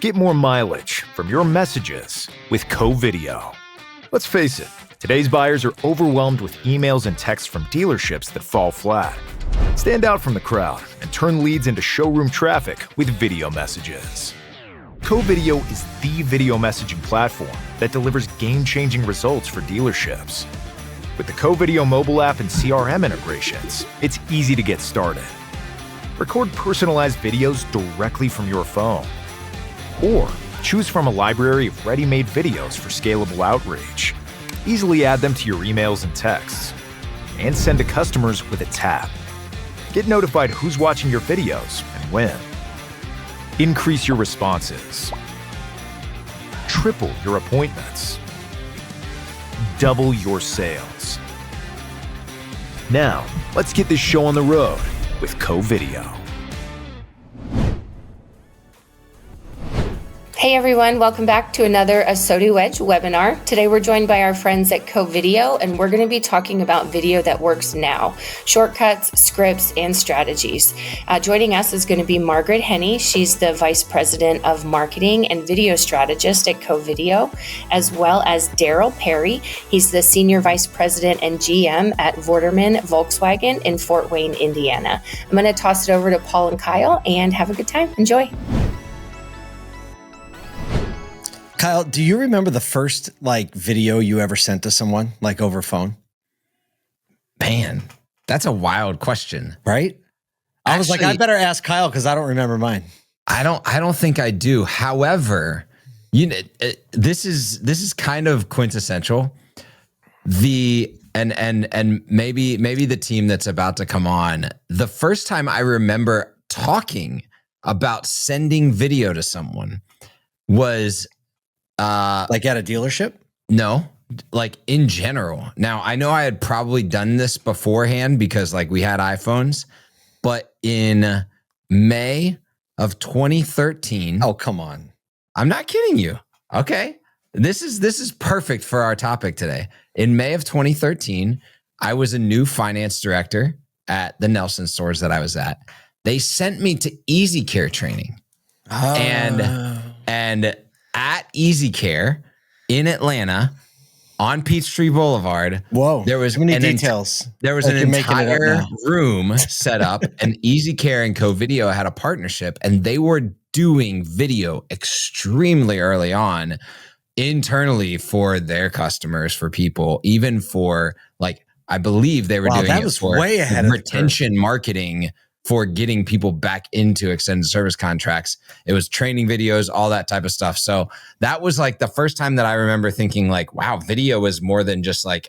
Get more mileage from your messages with Covideo. Let's face it, today's buyers are overwhelmed with emails and texts from dealerships that fall flat. Stand out from the crowd and turn leads into showroom traffic with video messages. Covideo is the video messaging platform that delivers game-changing results for dealerships. With the Covideo mobile app and CRM integrations, it's easy to get started. Record personalized videos directly from your phone. Or choose from a library of ready-made videos for scalable outreach. Easily add them to your emails and texts. And send to customers with a tap. Get notified who's watching your videos and when. Increase your responses. Triple your appointments. Double your sales. Now, let's get this show on the road with Covideo. Hey everyone, welcome back to another ASOTU Edge webinar. Today we're joined by our friends at Covideo, and we're going to be talking about video that works now, shortcuts, scripts, and strategies. Joining us is going to be Margaret Henney. She's the Vice President of Marketing and Video Strategist at Covideo, as well as Darrell Perry. He's the Senior Vice President and GM at Vorderman Volkswagen in Fort Wayne, Indiana. I'm going to toss it over to Paul and Kyle and have a good time. Enjoy. Kyle, do you remember the first video you ever sent to someone, over phone? Man, that's a wild question, right? I was like, I better ask Kyle because I don't remember mine. I don't think I do. However, this is kind of quintessential. And maybe the team that's about to come on. The first time I remember talking about sending video to someone was at a dealership? No, in general. Now, I know I had probably done this beforehand because we had iPhones, but in May of 2013. Oh, come on. I'm not kidding you. Okay. This is perfect for our topic today. In May of 2013, I was a new finance director at the Nelson stores that I was at. They sent me to Easy Care training. And at Easy Care in Atlanta on Peachtree Boulevard. Whoa, there was many details. There was an entire room set up, and Easy Care and Covideo had a partnership, and they were doing video extremely early on internally for their customers, for people, even for I believe they were doing it for way ahead retention marketing, for getting people back into extended service contracts. It was training videos, all that type of stuff. So that was the first time that I remember thinking wow, video is more than just a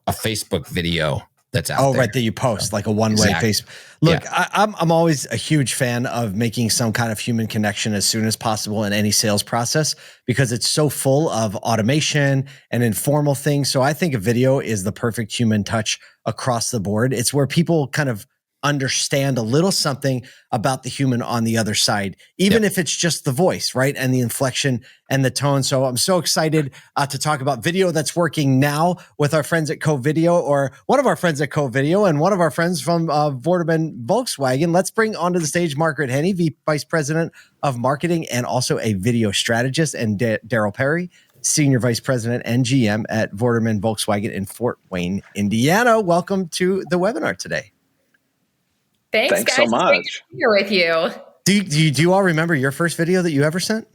Facebook video that's out there. Oh, right, that you post, a one-way Facebook. Look, yeah. I'm always a huge fan of making some kind of human connection as soon as possible in any sales process because it's so full of automation and informal things. So I think a video is the perfect human touch across the board. It's where people kind of understand a little something about the human on the other side, even if it's just the voice, right? And the inflection and the tone. So I'm so excited to talk about video that's working now with our friends at Covideo, or one of our friends at Covideo and one of our friends from Vorderman Volkswagen. Let's bring onto the stage Margaret Henney, Vice President of Marketing and also a video strategist, and Darrell Perry, Senior Vice President and GM at Vorderman Volkswagen in Fort Wayne, Indiana. Welcome to the webinar today. Thanks guys. So much. Great to be here with you. Do you all remember your first video that you ever sent?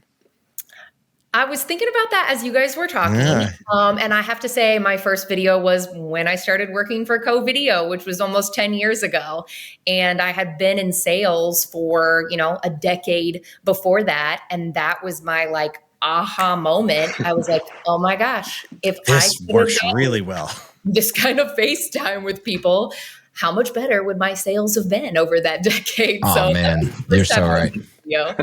I was thinking about that as you guys were talking. Yeah. And I have to say my first video was when I started working for Covideo, which was almost 10 years ago. And I had been in sales for, a decade before that. And that was my aha moment. I was like, oh my gosh, if this works really well, this kind of FaceTime with people, how much better would my sales have been over that decade? Oh, man, you're so right. Yeah,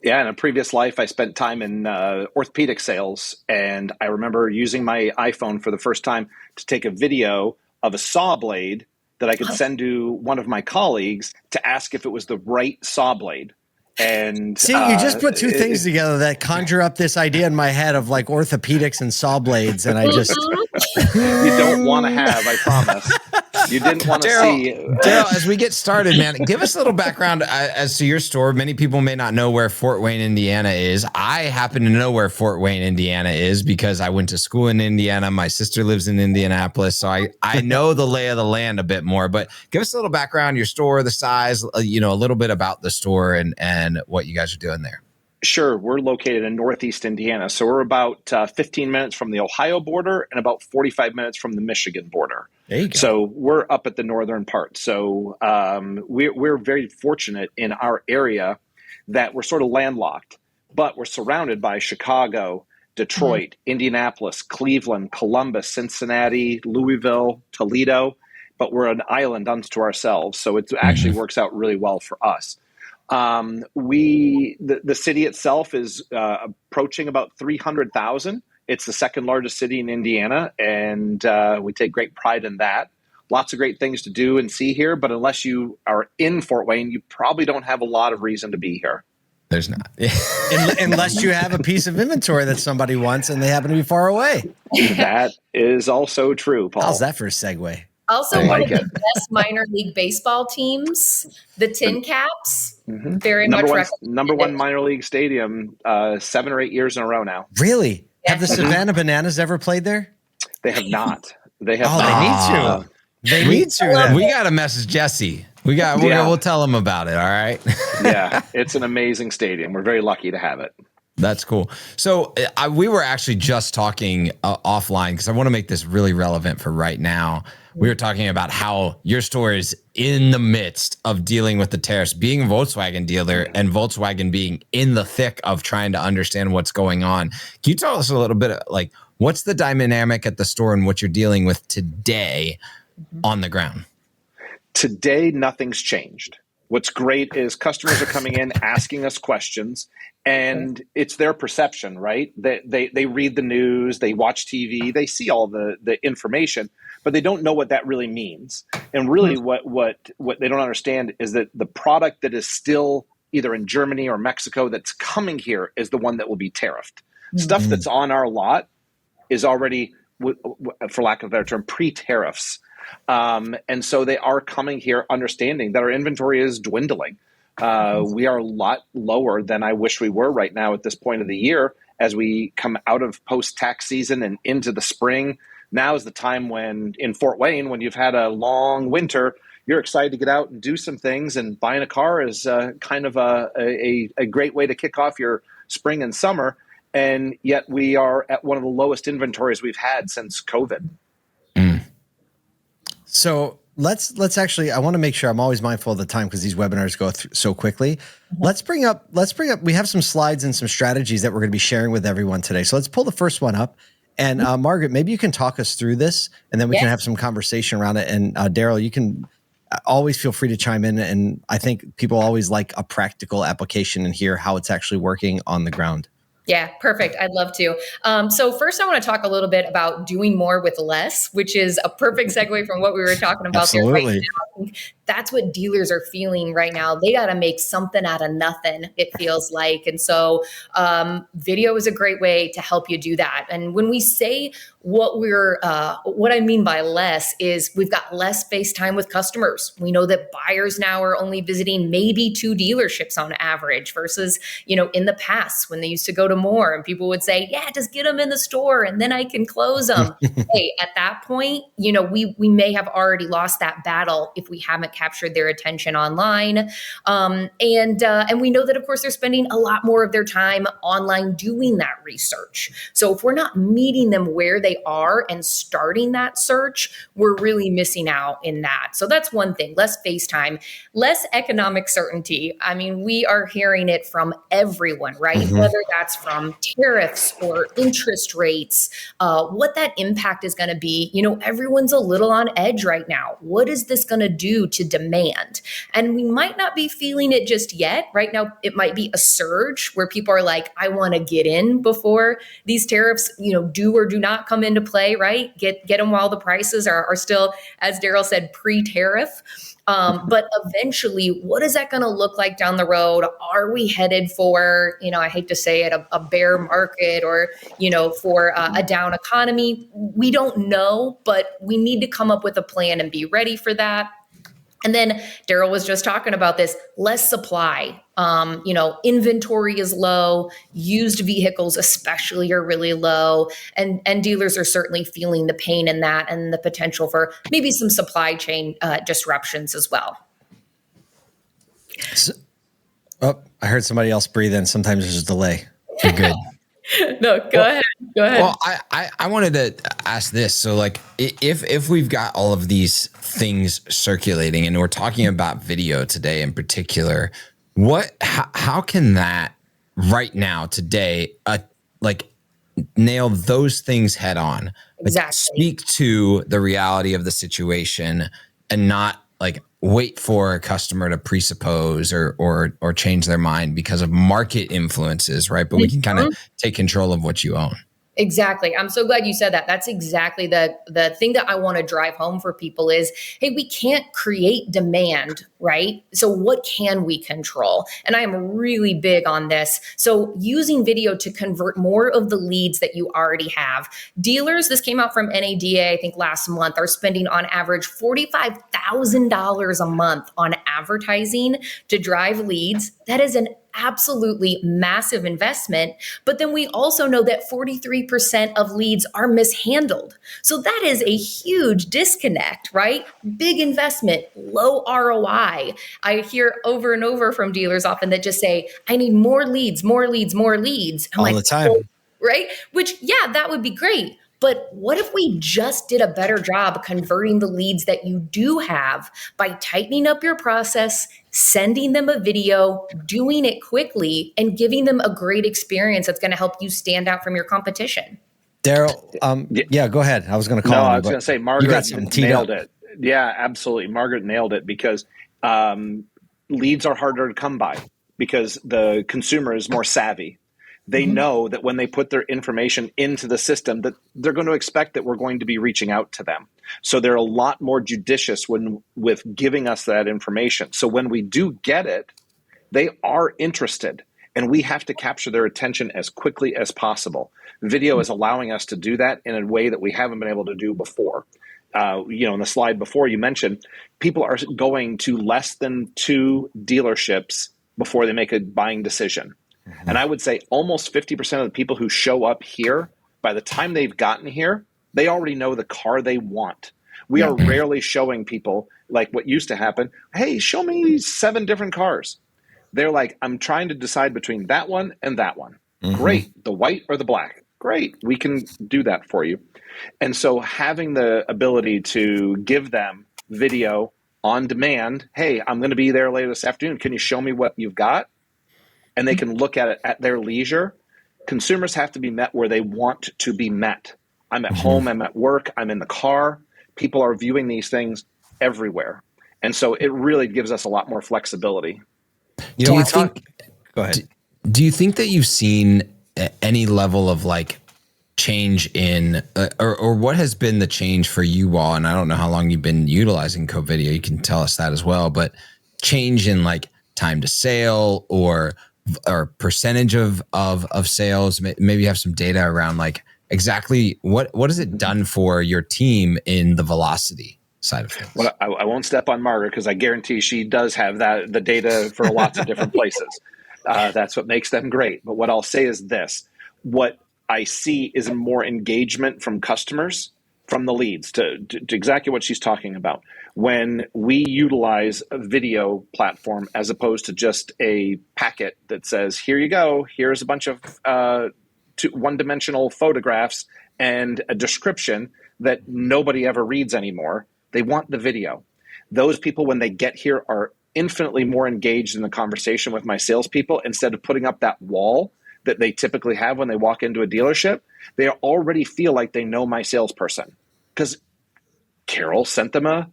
in a previous life, I spent time in orthopedic sales, and I remember using my iPhone for the first time to take a video of a saw blade that I could send to one of my colleagues to ask if it was the right saw blade. And see, you just put two things together that conjure up this idea in my head of orthopedics and saw blades, and I just you don't want to have, I promise. You didn't want to see. Darrell, as we get started, man, give us a little background as to your store. Many people may not know where Fort Wayne, Indiana is. I happen to know where Fort Wayne, Indiana is because I went to school in Indiana. My sister lives in Indianapolis, so I know the lay of the land a bit more. But give us a little background, your store, the size, a little bit about the store and what you guys are doing there. Sure. We're located in Northeast Indiana. So we're about 15 minutes from the Ohio border and about 45 minutes from the Michigan border. There you go. So we're up at the northern part. So we're very fortunate in our area that we're sort of landlocked, but we're surrounded by Chicago, Detroit, Indianapolis, Cleveland, Columbus, Cincinnati, Louisville, Toledo, but we're an island unto ourselves. So it actually works out really well for us. The city itself is approaching about 300,000. It's the second largest city in Indiana, and we take great pride in that. Lots of great things to do and see here, but unless you are in Fort Wayne, you probably don't have a lot of reason to be here. There's not. Unless you have a piece of inventory that somebody wants and they happen to be far away. That is also true, Paul. How's that for a segue? Also, one of the best minor league baseball teams, the Tin Caps, very much recommended. Number one minor league stadium, 7 or 8 years in a row now. Really? Yeah. Have the Savannah Bananas ever played there? They have not. They have not. They need to. We got to message Jesse. We'll tell him about it. All right. Yeah, it's an amazing stadium. We're very lucky to have it. That's cool. So we were actually just talking offline because I want to make this really relevant for right now. We were talking about how your store is in the midst of dealing with the tariffs, being a Volkswagen dealer and Volkswagen being in the thick of trying to understand what's going on. Can you tell us a little bit of, like, what's the dynamic at the store and what you're dealing with today on the ground? Today, nothing's changed. What's great is customers are coming in asking us questions, and it's their perception, right? They read the news, they watch TV, they see all the information, but they don't know what that really means. And really what they don't understand is that the product that is still either in Germany or Mexico that's coming here is the one that will be tariffed. Stuff that's on our lot is already, for lack of a better term, pre-tariffs. And so they are coming here understanding that our inventory is dwindling. We are a lot lower than I wish we were right now at this point of the year as we come out of post-tax season and into the spring. Now is the time when in Fort Wayne, when you've had a long winter, you're excited to get out and do some things, and buying a car is kind of a great way to kick off your spring and summer. And yet we are at one of the lowest inventories we've had since COVID. So let's actually, I want to make sure I'm always mindful of the time because these webinars go so quickly. Let's bring up, we have some slides and some strategies that we're going to be sharing with everyone today. So let's pull the first one up. And Margaret, maybe you can talk us through this and then we can have some conversation around it. And Darrell, you can always feel free to chime in. And I think people always like a practical application and hear how it's actually working on the ground. Yeah, perfect. I'd love to. So first I want to talk a little bit about doing more with less, which is a perfect segue from what we were talking about. Absolutely. There right now. I think that's what dealers are feeling right now. They got to make something out of nothing, it feels like. And so video is a great way to help you do that. And when we say what I mean by less is we've got less face time with customers. We know that buyers now are only visiting maybe 2 dealerships on average versus, in the past when they used to go to more and people would say, yeah, just get them in the store and then I can close them. Hey, at that point, we may have already lost that battle if we haven't captured their attention online. And we know that, of course, they're spending a lot more of their time online doing that research. So if we're not meeting them where they are and starting that search, we're really missing out in that. So that's one thing, less face time, less economic certainty. I mean, we are hearing it from everyone, right? Whether that's from tariffs or interest rates, what that impact is going to be. Everyone's a little on edge right now. What is this going to do to demand. And we might not be feeling it just yet. Right now, it might be a surge where people are like, I want to get in before these tariffs, do or do not come into play, right? Get them while the prices are still, as Darrell said, pre-tariff. But eventually, what is that going to look like down the road? Are we headed for, I hate to say it, a bear market or, for a down economy? We don't know, but we need to come up with a plan and be ready for that. And then Darrell was just talking about this, less supply. Inventory is low, used vehicles especially are really low, and dealers are certainly feeling the pain in that and the potential for maybe some supply chain disruptions as well. I heard somebody else breathe in. Sometimes there's a delay. You're good. No, go ahead. Well, I wanted to ask this. So like, if we've got all of these things circulating and we're talking about video today in particular, how can that right now today, nail those things head on? Exactly. Speak to the reality of the situation and not like wait for a customer to presuppose or change their mind because of market influences, right? But we can kind of take control of what you own. Exactly. I'm so glad you said that. That's exactly the thing that I want to drive home for people is, hey, we can't create demand, right? So what can we control? And I am really big on this. So using video to convert more of the leads that you already have. Dealers, this came out from NADA, I think last month, are spending on average $45,000 a month on advertising to drive leads. That is an absolutely massive investment. But then we also know that 43% of leads are mishandled. So that is a huge disconnect, right? Big investment, low ROI. I hear over and over from dealers often that just say, I need more leads, more leads, more leads. I'm all the time. Oh, right? Which, yeah, that would be great. But what if we just did a better job converting the leads that you do have by tightening up your process, sending them a video, doing it quickly, and giving them a great experience that's going to help you stand out from your competition? Darrell, go ahead. I was going to call I was going to say Margaret nailed it. Yeah, absolutely. Margaret nailed it because leads are harder to come by because the consumer is more savvy. They know that when they put their information into the system that they're going to expect that we're going to be reaching out to them. So they're a lot more judicious with giving us that information. So when we do get it, they are interested and we have to capture their attention as quickly as possible. Video is allowing us to do that in a way that we haven't been able to do before. In the slide before you mentioned, people are going to less than 2 dealerships before they make a buying decision. And I would say almost 50% of the people who show up here, by the time they've gotten here, they already know the car they want. We are rarely showing people like what used to happen. Hey, show me 7 different cars. They're like, I'm trying to decide between that one and that one. Great. The white or the black. Great. We can do that for you. And so having the ability to give them video on demand. Hey, I'm going to be there later this afternoon. Can you show me what you've got? And they can look at it at their leisure. Consumers have to be met where they want to be met. I'm at home, I'm at work, I'm in the car. People are viewing these things everywhere. And so it really gives us a lot more flexibility. Go ahead. Do you think that you've seen any level of like change in, or what has been the change for you all? And I don't know how long you've been utilizing Covideo. You can tell us that as well, but change in like time to sale or percentage of sales. Maybe you have some data around like exactly what has it done for your team in the velocity side of things? Well, I won't step on Margaret because I guarantee she does have the data for lots of different places. That's what makes them great. But what I'll say is this: what I see is more engagement from customers, from the leads, to exactly what she's talking about. When we utilize a video platform as opposed to just a packet that says, here you go, here's a bunch of one-dimensional photographs and a description that nobody ever reads anymore. They want the video. Those people, when they get here, are infinitely more engaged in the conversation with my salespeople. Instead of putting up that wall that they typically have when they walk into a dealership, they already feel like they know my salesperson because Carol sent them a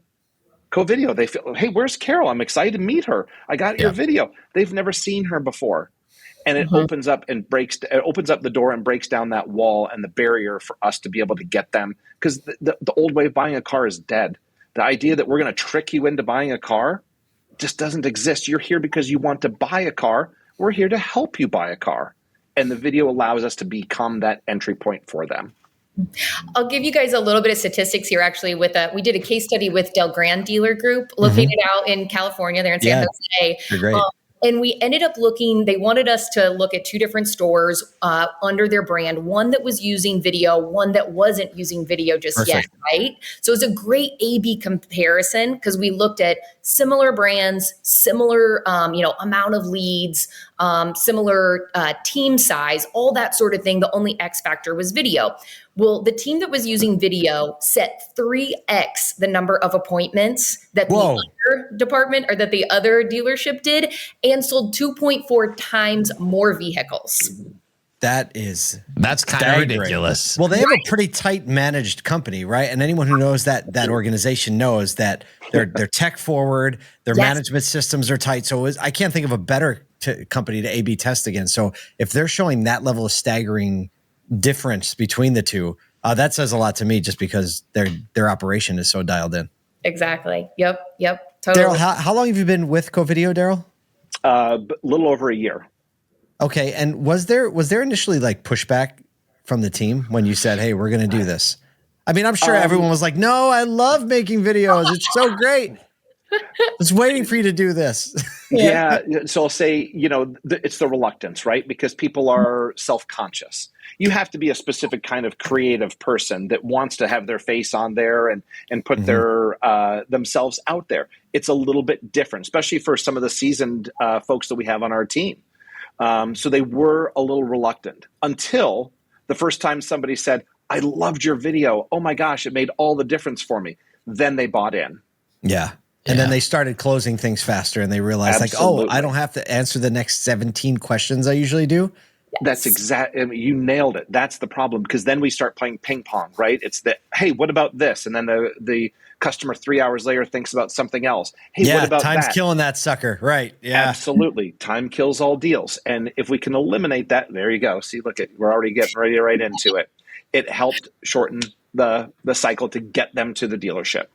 Covideo, they feel, hey, where's Carol? I'm excited to meet her. I got your video. They've never seen her before. And it opens up the door and breaks down that wall and the barrier for us to be able to get them. Because the old way of buying a car is dead. The idea that we're going to trick you into buying a car just doesn't exist. You're here because you want to buy a car. We're here to help you buy a car. And the video allows us to become that entry point for them. I'll give you guys a little bit of statistics here. Actually, we did a case study with Del Gran Dealer Group, located out in California, there in San Jose. They're great. And we ended up they wanted us to look at 2 different stores under their brand, one that was using video, one that wasn't using video just yet, right? So it's a great A/B comparison because we looked at similar brands, similar, amount of leads, similar team size, all that sort of thing. The only X factor was video. Well, the team that was using video set 3x the number of appointments that the other department or that the other dealership did, and sold 2.4 times more vehicles. That's kind of ridiculous. Well, they have a pretty tight managed company, right? And anyone who knows that organization knows that they're tech forward, their management systems are tight. So I can't think of a better company to A/B test against. So if they're showing that level of staggering difference between the two, that says a lot to me, just because their operation is so dialed in. Exactly. Yep. Totally. Darrell, how long have you been with Covideo, Darrell? A little over a year. Okay. And was there initially like pushback from the team when you said, hey, we're going to do this? I mean, I'm sure everyone was like, no, I love making videos. It's so great. Just waiting for you to do this. Yeah. So I'll say, it's the reluctance, right? Because people are self-conscious. You have to be a specific kind of creative person that wants to have their face on there and put their themselves out there. It's a little bit different, especially for some of the seasoned folks that we have on our team. So they were a little reluctant until the first time somebody said, I loved your video. Oh my gosh, it made all the difference for me. Then they bought in. Yeah. And then they started closing things faster, and they realized I don't have to answer the next 17 questions I usually do. That's exactly, you nailed it. That's the problem, because then we start playing ping pong, right? It's that, hey, what about this? And then the customer 3 hours later thinks about something else. Hey, what about time's that? killing that sucker, right? Yeah, absolutely. Time kills all deals. And if we can eliminate that, there you go. See, look, we're already getting ready right into it. It helped shorten the cycle to get them to the dealership.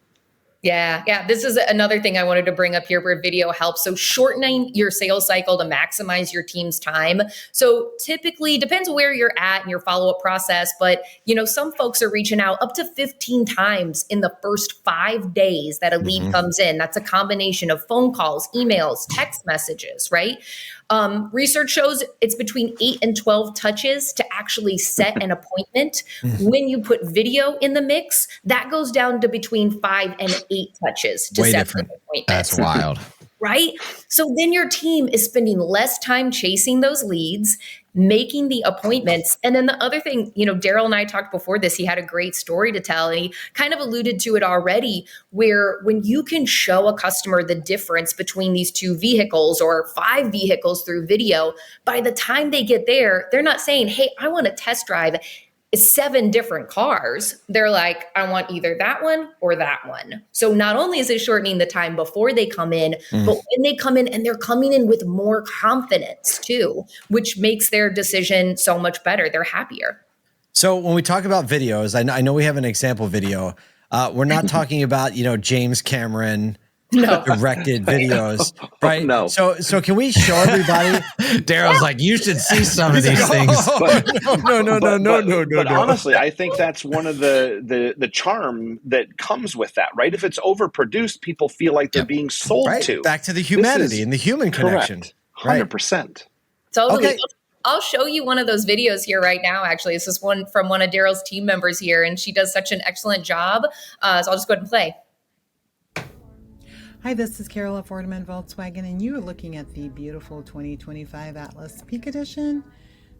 Yeah. This is another thing I wanted to bring up here where video helps. So shortening your sales cycle to maximize your team's time. So typically, depends where you're at in your follow-up process, but some folks are reaching out up to 15 times in the first 5 days that a lead comes in. That's a combination of phone calls, emails, text messages, right? Research shows it's between 8 and 12 touches to actually set an appointment. When you put video in the mix, that goes down to between 5 and 8 touches to set an appointment. That's wild. Right? So then your team is spending less time chasing those leads, making the appointments. And then the other thing, Darrell and I talked before this, he had a great story to tell, and he kind of alluded to it already, where when you can show a customer the difference between these 2 vehicles or 5 vehicles through video, by the time they get there, they're not saying, hey, I want to test drive 7 different cars. They're like, I want either that one or that one. So not only is it shortening the time before they come in, but when they come in, and they're coming in with more confidence too, which makes their decision so much better. They're happier. So when we talk about videos, I know we have an example video. We're not talking about, James Cameron directed videos, right? No. So can we show everybody? Darrell's like, you should see some of these things. No. But honestly, I think that's one of the charm that comes with that, right? If it's overproduced, people feel like they're being sold to. Back to the humanity and the human connection. 100%. Totally. Okay. I'll show you one of those videos here right now, actually. This is one from one of Darrell's team members here, and she does such an excellent job. So I'll just go ahead and play. Hi, this is Carol at Vorderman Volkswagen, and you are looking at the beautiful 2025 Atlas Peak Edition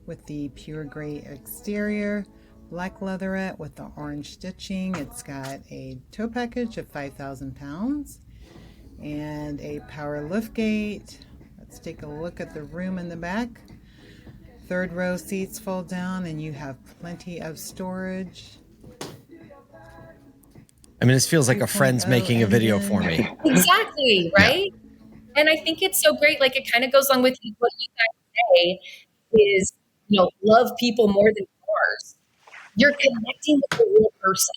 with the pure gray exterior, black leatherette with the orange stitching. It's got a tow package of 5,000 pounds and a power liftgate. Let's take a look at the room in the back. 3rd row seats fold down and you have plenty of storage. I mean, this feels like a friend's making a video for me. Exactly, right? Yeah. And I think it's so great. Like, it kind of goes along with what you guys say is, love people more than cars. You're connecting with the real person.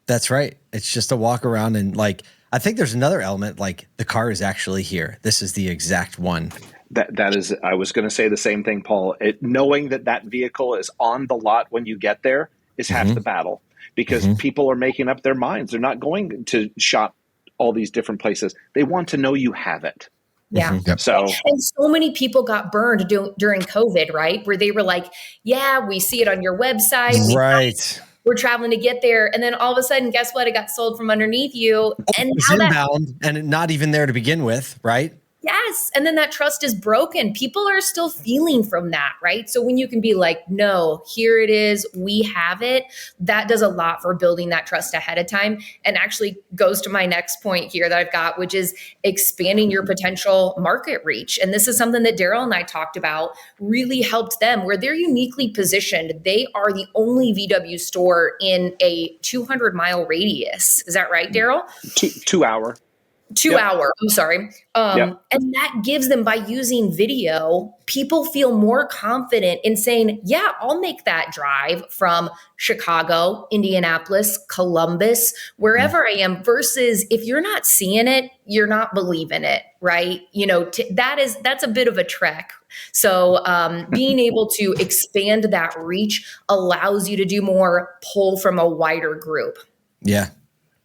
That's right. It's just a walk around and like, I think there's another element, like the car is actually here. This is the exact one. That is, I was going to say the same thing, Paul. Knowing that vehicle is on the lot when you get there is half the battle, because people are making up their minds. They're not going to shop all these different places. They want to know you have it. Yeah. Yep. And so many people got burned during COVID, right? Where they were like, yeah, we see it on your website. Right. We're traveling to get there. And then all of a sudden, guess what? It got sold from underneath you. And it's inbound and not even there to begin with, right? Yes. And then that trust is broken. People are still feeling from that, right? So when you can be like, no, here it is, we have it, that does a lot for building that trust ahead of time, and actually goes to my next point here that I've got, which is expanding your potential market reach. And this is something that Darrell and I talked about, really helped them where they're uniquely positioned. They are the only VW store in a 200-mile radius. Is that right, Darrell? 2 hour. 2 hour. I'm sorry. And that gives them, by using video, people feel more confident in saying, yeah, I'll make that drive from Chicago, Indianapolis, Columbus, wherever I am, versus if you're not seeing it, you're not believing it, right? That's a bit of a trek. So being able to expand that reach allows you to do more pull from a wider group. Yeah.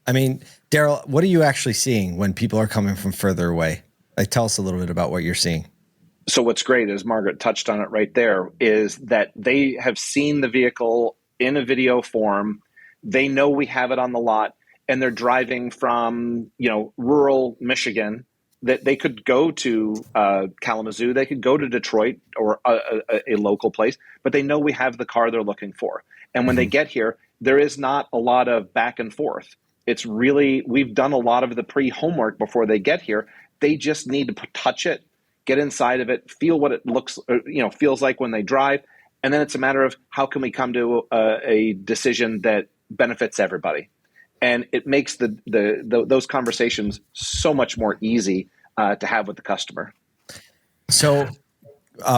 I mean, Darrell, what are you actually seeing when people are coming from further away? Like, tell us a little bit about what you're seeing. So what's great is Margaret touched on it right there, is that they have seen the vehicle in a video form. They know we have it on the lot, and they're driving from, rural Michigan, that they could go to Kalamazoo, they could go to Detroit or a local place, but they know we have the car they're looking for. And when they get here, there is not a lot of back and forth. It's really, we've done a lot of the pre-homework before they get here. They just need to touch it, get inside of it, feel what it feels like when they drive. And then it's a matter of how can we come to a decision that benefits everybody. And it makes those conversations so much more easy to have with the customer. So,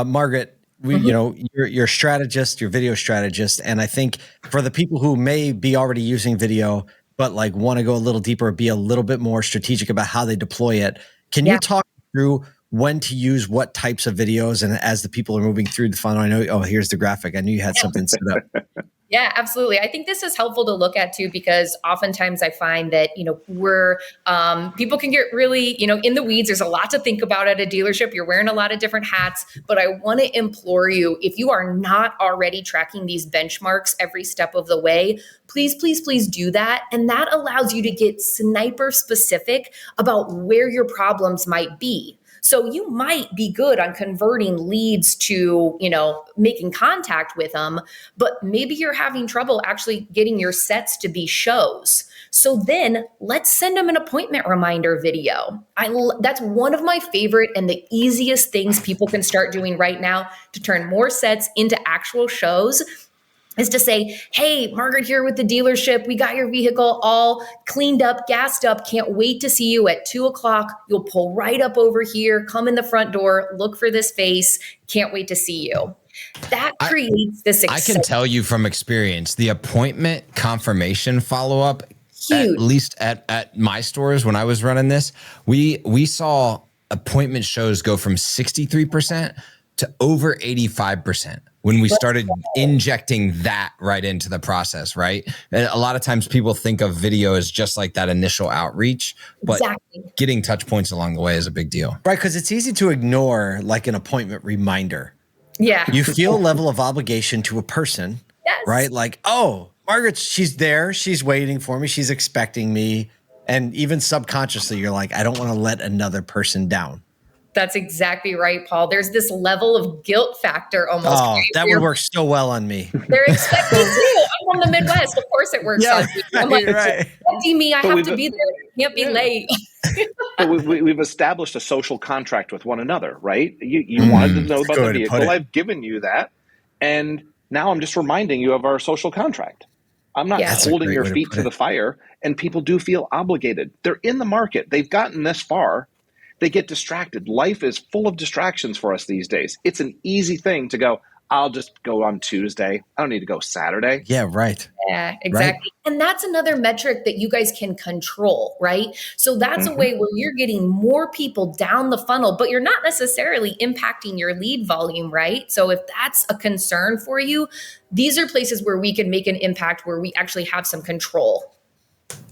Margaret, you're a strategist, you're a video strategist. And I think for the people who may be already using video, but like want to go a little deeper, be a little bit more strategic about how they deploy it. Can you talk through when to use what types of videos? And as the people are moving through the funnel, I know, here's the graphic. I knew you had something set up. Yeah, absolutely. I think this is helpful to look at too, because oftentimes I find that, people can get really, in the weeds. There's a lot to think about at a dealership. You're wearing a lot of different hats, but I want to implore you, if you are not already tracking these benchmarks every step of the way, please, please, please do that. And that allows you to get sniper specific about where your problems might be. So you might be good on converting leads to, making contact with them, but maybe you're having trouble actually getting your sets to be shows. So then let's send them an appointment reminder video. That's one of my favorite and the easiest things people can start doing right now to turn more sets into actual shows, is to say, hey, Margaret here with the dealership. We got your vehicle all cleaned up, gassed up. Can't wait to see you at 2:00. You'll pull right up over here, come in the front door, look for this face. Can't wait to see you. That creates this excitement. I can tell you from experience, the appointment confirmation follow-up, at least at my stores when I was running this, we saw appointment shows go from 63% to over 85%. When we started injecting that right into the process, right? And a lot of times people think of video as just like that initial outreach, but getting touch points along the way is a big deal. Right, because it's easy to ignore like an appointment reminder. Yeah. You feel a level of obligation to a person, right? Like, oh, Margaret, she's there. She's waiting for me. She's expecting me. And even subconsciously, you're like, I don't want to let another person down. That's exactly right, Paul. There's this level of guilt factor almost. Oh, that would work so well on me. They're expecting too. I'm from the Midwest. Of course it works on me. I'm like, expecting me, I have to be there. Can't be late. But we've established a social contract with one another, right? You wanted to know about the vehicle. I've given you that. And now I'm just reminding you of our social contract. I'm not Yeah. holding your feet to the fire, and people do feel obligated. They're in the market. They've gotten this far. They get distracted. Life is full of distractions for us these days. It's an easy thing to go, I'll just go on Tuesday. I don't need to go Saturday. Yeah, right. Yeah, exactly. Right. And that's another metric that you guys can control, right? So that's a way where you're getting more people down the funnel, but you're not necessarily impacting your lead volume, right? So if that's a concern for you, these are places where we can make an impact, where we actually have some control.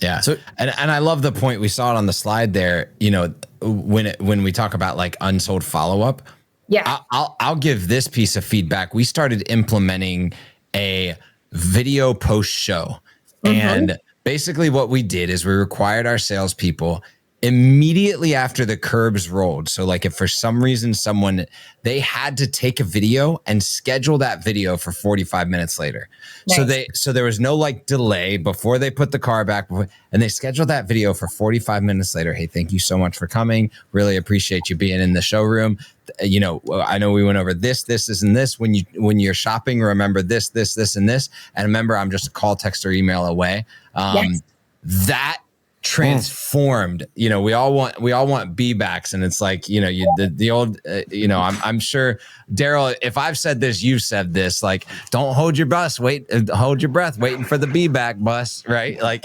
Yeah. So, and I love the point, we saw it on the slide there, you know, when we talk about like unsold follow-up. Yeah. I'll give this piece of feedback. We started implementing a video post show. And basically what we did is we required our salespeople immediately after the curbs rolled. So like if for some reason they had to take a video and schedule that video for 45 minutes later. Nice. So there was no like delay before they put the car back, and they scheduled that video for 45 minutes later. Hey, thank you so much for coming. Really appreciate you being in the showroom. You know, I know we went over this, and this. When you're shopping, remember this, and this. And remember, I'm just a call, text, or email away. Yes. That transformed. You know, we all want be-backs, and it's like, you know, the old, you know, I'm sure, Darrell, if I've said this, you've said this, like, don't hold your breath, waiting for the be-back bus, right? Like,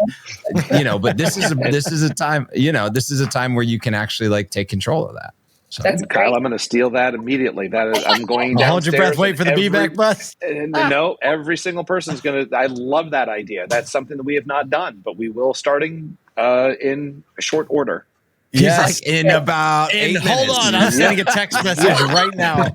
you know, but this is a time, you know, this is a time where you can actually like take control of that. So. That's Kyle, I'm going to steal that immediately. That is, I'm going downstairs. Hold your breath, wait for the be-back bus. No, every single person's going to. I love that idea. That's something that we have not done, but we will starting in a short order. Yes, like in about 8 minutes. Hold on, I'm sending a text message right now.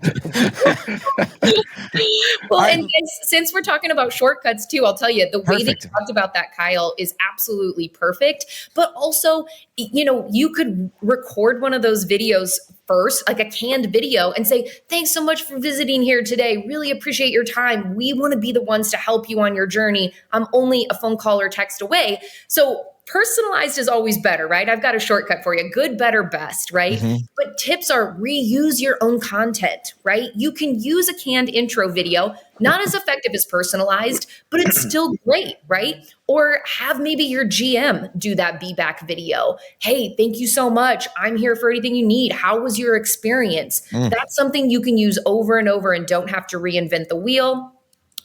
Well, and since we're talking about shortcuts too, I'll tell you, the way that you talked about that, Kyle, is absolutely perfect. But also, you know, you could record one of those videos first, like a canned video, and say, thanks so much for visiting here today. Really appreciate your time. We want to be the ones to help you on your journey. I'm only a phone call or text away. So personalized is always better, right? I've got a shortcut for you. Good, better, best, right? But tips are reuse your own content, right? You can use a canned intro video, not as effective as personalized, but it's still great, right? Or have maybe your GM do that be-back video. Hey, thank you so much. I'm here for anything you need. How was your experience? That's something you can use over and over and don't have to reinvent the wheel.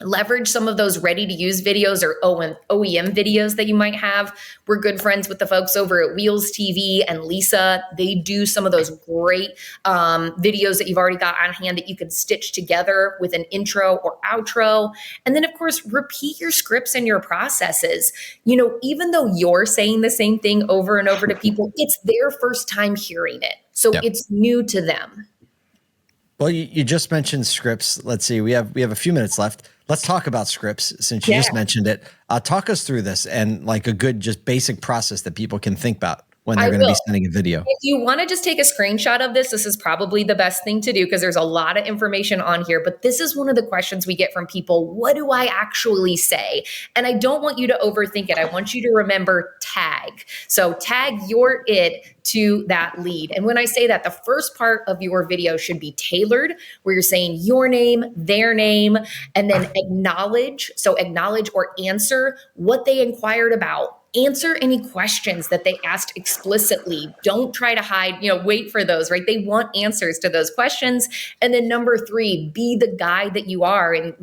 Leverage some of those ready-to-use videos or OEM videos that you might have. We're good friends with the folks over at Wheels TV and Lisa. They do some of those great videos that you've already got on hand that you can stitch together with an intro or outro. And then, of course, repeat your scripts and your processes. You know, even though you're saying the same thing over and over to people, it's their first time hearing it. So it's new to them. Well, you just mentioned scripts. Let's see, we have a few minutes left. Let's talk about scripts since you just mentioned it. Talk us through this and like a good, just basic process that people can think about when they're going to be sending a video. If you want to just take a screenshot of this is probably the best thing to do because there's a lot of information on here. But this is one of the questions we get from people. What do I actually say? And I don't want you to overthink it. I want you to remember tag. So tag your it to that lead. And when I say that, the first part of your video should be tailored, where you're saying your name, their name, and then acknowledge. So acknowledge or answer what they inquired about. Answer any questions that they asked explicitly. Don't try to hide, wait for those, right? They want answers to those questions. And then number 3, be the guide that you are and,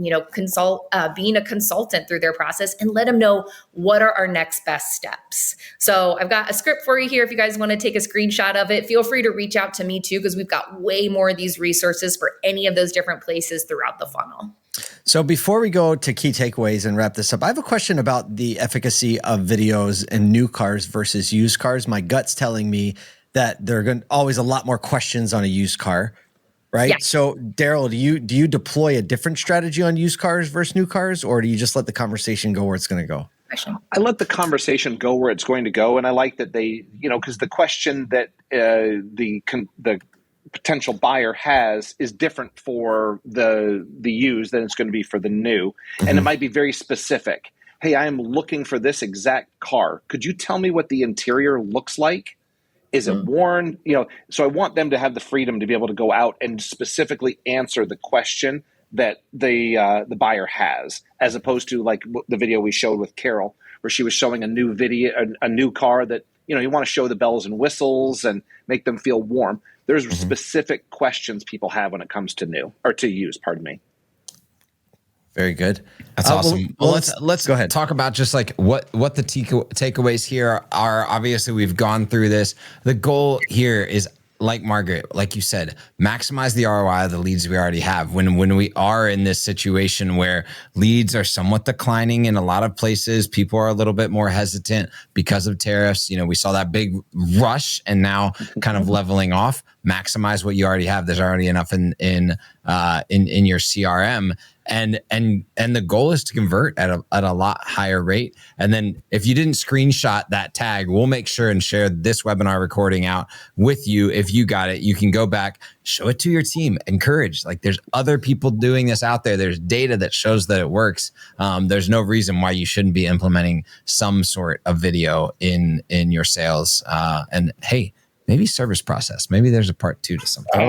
being a consultant through their process and let them know what are our next best steps. So I've got a script for you here. If you guys want to take a screenshot of it, feel free to reach out to me too, because we've got way more of these resources for any of those different places throughout the funnel. So before we go to key takeaways and wrap this up, I have a question about the efficacy of videos in new cars versus used cars. My gut's telling me that there are always a lot more questions on a used car, right? Yeah. So Darrell, do you deploy a different strategy on used cars versus new cars, or do you just let the conversation go where it's going to go? I let the conversation go where it's going to go. And I like that they, because the question that the potential buyer has is different for the used than it's going to be for the new. And it might be very specific. Hey, I am looking for this exact car. Could you tell me what the interior looks like? Is it worn? So I want them to have the freedom to be able to go out and specifically answer the question that the buyer has, as opposed to like the video we showed with Carol, where she was showing a new video, a new car that, you want to show the bells and whistles and make them feel warm. There's specific questions people have when it comes to new or to use, pardon me. Very good. That's awesome. Well, let's go ahead. Talk about just like what the takeaways here are. Obviously, we've gone through this. The goal here is, like Margaret, like you said, maximize the ROI of the leads we already have. When we are in this situation where leads are somewhat declining in a lot of places, people are a little bit more hesitant because of tariffs. We saw that big rush and now kind of leveling off. Maximize what you already have. There's already enough in your CRM. And the goal is to convert at a lot higher rate. And then if you didn't screenshot that tag, we'll make sure and share this webinar recording out with you. If you got it, you can go back, show it to your team, encourage. Like, there's other people doing this out there. There's data that shows that it works. There's no reason why you shouldn't be implementing some sort of video in your sales. And hey, maybe service process. Maybe there's a part 2 to something.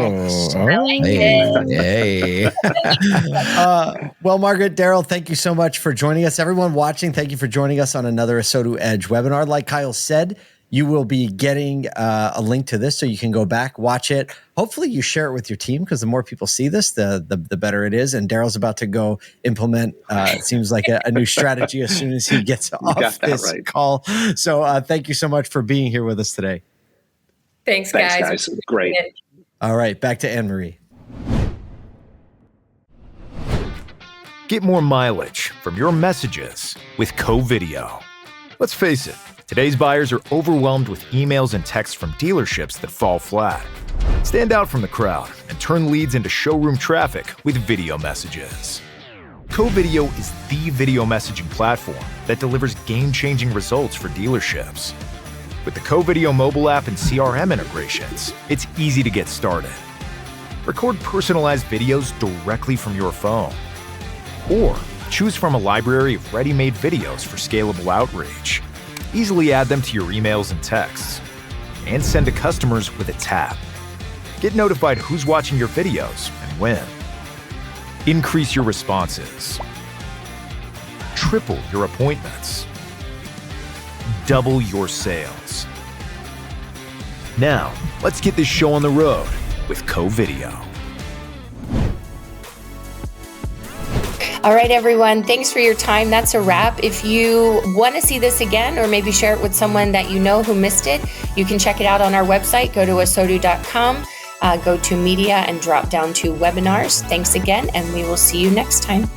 Hey. Well, Margaret, Darrell, thank you so much for joining us. Everyone watching, thank you for joining us on another ASOTU Edge webinar. Like Kyle said, you will be getting a link to this so you can go back, watch it. Hopefully you share it with your team, because the more people see this, the better it is. And Darrell's about to go implement, it seems like a new strategy as soon as he gets off this call. So thank you so much for being here with us today. Thanks, guys. Great. All right, back to Anne-Marie. Get more mileage from your messages with Covideo. Let's face it, today's buyers are overwhelmed with emails and texts from dealerships that fall flat. Stand out from the crowd and turn leads into showroom traffic with video messages. Covideo is the video messaging platform that delivers game-changing results for dealerships. With the Covideo mobile app and CRM integrations, it's easy to get started. Record personalized videos directly from your phone. Or choose from a library of ready-made videos for scalable outreach. Easily add them to your emails and texts. And send to customers with a tap. Get notified who's watching your videos and when. Increase your responses. Triple your appointments. Double your sales. Now, let's get this show on the road with Covideo. All right, everyone. Thanks for your time. That's a wrap. If you want to see this again, or maybe share it with someone that you know who missed it, you can check it out on our website. Go to asotu.com, go to media, and drop down to webinars. Thanks again, and we will see you next time.